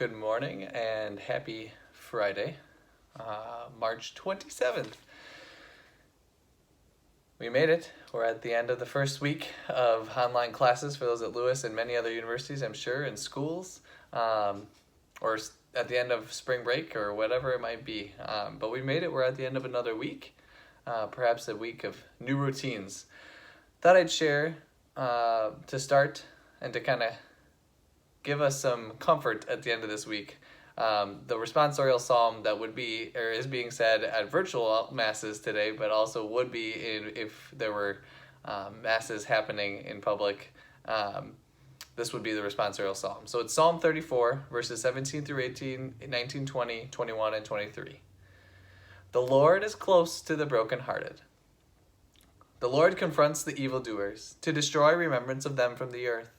Good morning and happy Friday, March 27th. We made it. We're at the end of the first week of online classes for those at Lewis and many other universities, I'm sure, and schools, or at the end of spring break or whatever it might be. But we made it. We're at the end of another week, perhaps a week of new routines. Thought I'd share to start and to kind of give us some comfort at the end of this week. The responsorial psalm that would be or is being said at virtual masses today, but also would be if there were masses happening in public. This would be the responsorial psalm. So it's Psalm 34, verses 17 through 18, 19, 20, 21, and 23. The Lord is close to the brokenhearted. The Lord confronts the evildoers to destroy remembrance of them from the earth.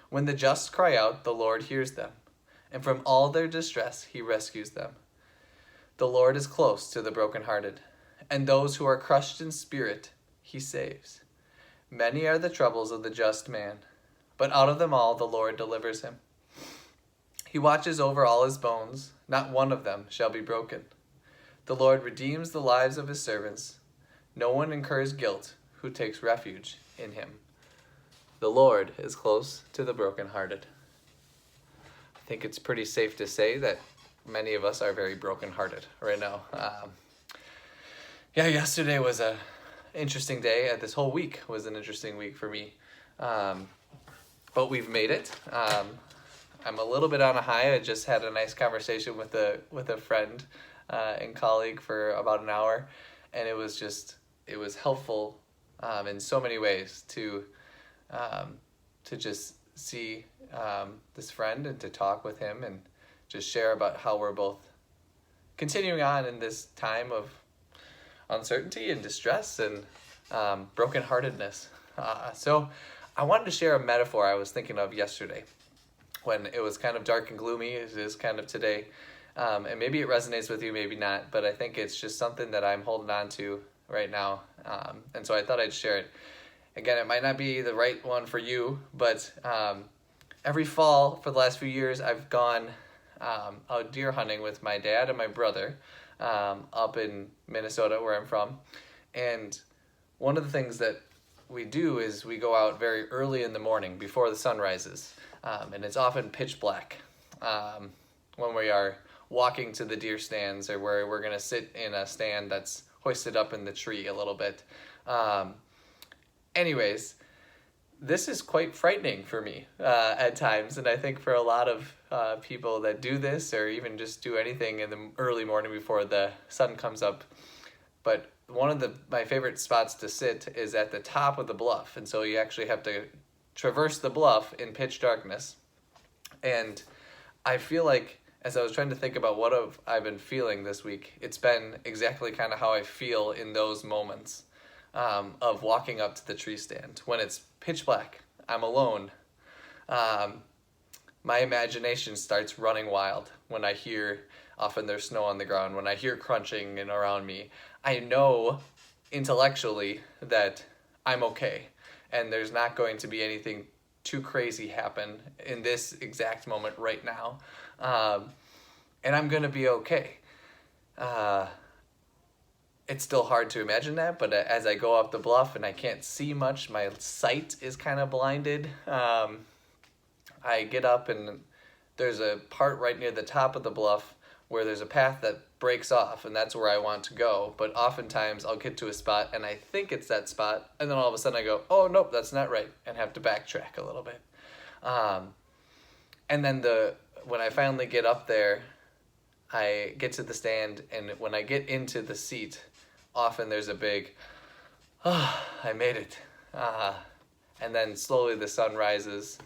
When the just cry out, the Lord hears them, and from all their distress he rescues them. The Lord is close to the brokenhearted, and those who are crushed in spirit he saves. Many are the troubles of the just man, but out of them all the Lord delivers him. He watches over all his bones, not one of them shall be broken. The Lord redeems the lives of his servants. No one incurs guilt who takes refuge in him. The Lord is close to the brokenhearted. I think it's pretty safe to say that many of us are very brokenhearted right now. Yesterday was an interesting day. This whole week was an interesting week for me. But we've made it. I'm a little bit on a high. I just had a nice conversation with a friend and colleague for about an hour, and it was helpful in so many ways to just see this friend and to talk with him and just share about how we're both continuing on in this time of uncertainty and distress and brokenheartedness. So I wanted to share a metaphor I was thinking of yesterday when it was kind of dark and gloomy. It is kind of today. And maybe it resonates with you, maybe not, but I think it's just something that I'm holding on to right now. And so I thought I'd share it. Again, it might not be the right one for you, but every fall for the last few years, I've gone out deer hunting with my dad and my brother up in Minnesota, where I'm from. And one of the things that we do is we go out very early in the morning before the sun rises, and it's often pitch black when we are walking to the deer stands, or where we're going to sit in a stand that's hoisted up in the tree a little bit. Anyways, this is quite frightening for me at times, and I think for a lot of people that do this or even just do anything in the early morning before the sun comes up. But one of my favorite spots to sit is at the top of the bluff, and so you actually have to traverse the bluff in pitch darkness. And I feel like, as I was trying to think about what I've been feeling this week, it's been exactly kind of how I feel in those moments. Of walking up to the tree stand when it's pitch black, I'm alone. My imagination starts running wild when I hear, often there's snow on the ground, when I hear crunching and around me. I know intellectually that I'm okay, and there's not going to be anything too crazy happen in this exact moment right now, and I'm gonna be okay. It's still hard to imagine that, but as I go up the bluff and I can't see much, my sight is kind of blinded. I get up and there's a part right near the top of the bluff where there's a path that breaks off, and that's where I want to go. But oftentimes I'll get to a spot and I think it's that spot, and then all of a sudden I go, oh, nope, that's not right, and have to backtrack a little bit. And then when I finally get up there, I get to the stand, and when I get into the seat, often there's a big, I made it. And then slowly the sun rises,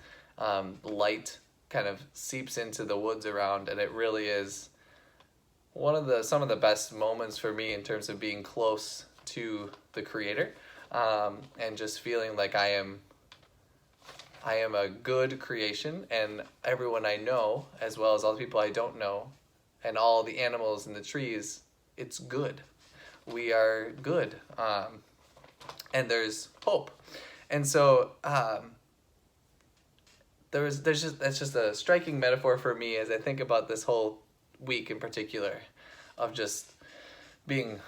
light kind of seeps into the woods around, and it really is some of the best moments for me in terms of being close to the Creator, and just feeling like I am a good creation, and everyone I know, as well as all the people I don't know, and all the animals and the trees, it's good. We are good. And there's hope. And so that's just a striking metaphor for me as I think about this whole week in particular, of just being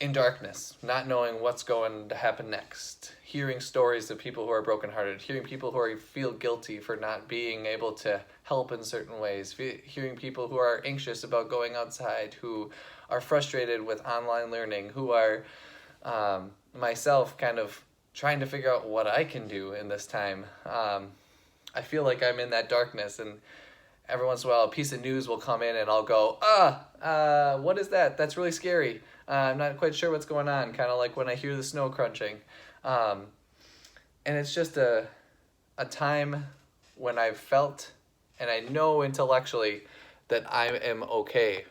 in darkness, not knowing what's going to happen next, hearing stories of people who are brokenhearted, hearing people who feel guilty for not being able to help in certain ways, hearing people who are anxious about going outside, who are frustrated with online learning, who are myself kind of trying to figure out what I can do in this time. I feel like I'm in that darkness, and every once in a while a piece of news will come in and I'll go, what is that? That's really scary. I'm not quite sure what's going on, kind of like when I hear the snow crunching. And it's just a time when I've felt, and I know intellectually, that I am okay.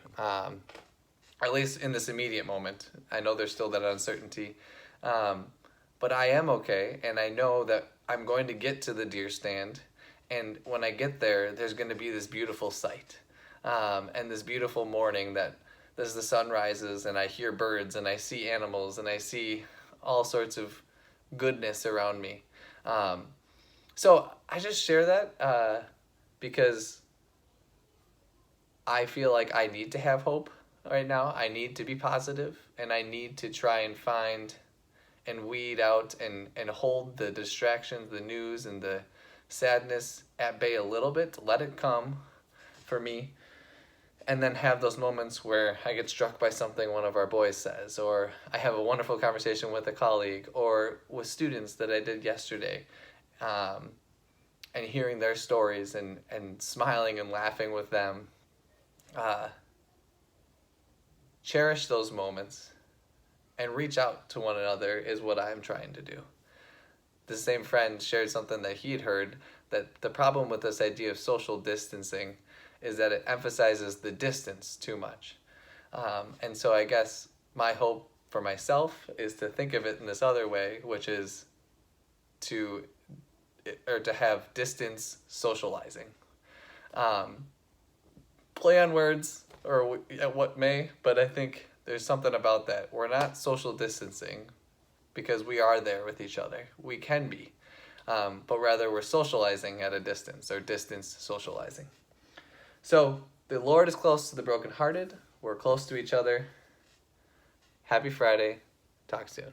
At least in this immediate moment. I know there's still that uncertainty. But I am okay, and I know that I'm going to get to the deer stand, and when I get there, there's going to be this beautiful sight, and this beautiful morning that as the sun rises, and I hear birds, and I see animals, and I see all sorts of goodness around me. So I just share that because I feel like I need to have hope right now. I need to be positive, and I need to try and find and weed out and hold the distractions, the news, and the sadness at bay a little bit, to let it come for me, and then have those moments where I get struck by something one of our boys says, or I have a wonderful conversation with a colleague, or with students that I did yesterday, and hearing their stories and smiling and laughing with them. Cherish those moments and reach out to one another is what I'm trying to do. The same friend shared something that he'd heard, that the problem with this idea of social distancing is that it emphasizes the distance too much. And so I guess my hope for myself is to think of it in this other way, which is to have distance socializing. Play on words, or what may, but I think there's something about that. We're not social distancing because we are there with each other. We can be, but rather we're socializing at a distance, or distance socializing. So the Lord is close to the brokenhearted. We're close to each other. Happy Friday. Talk soon.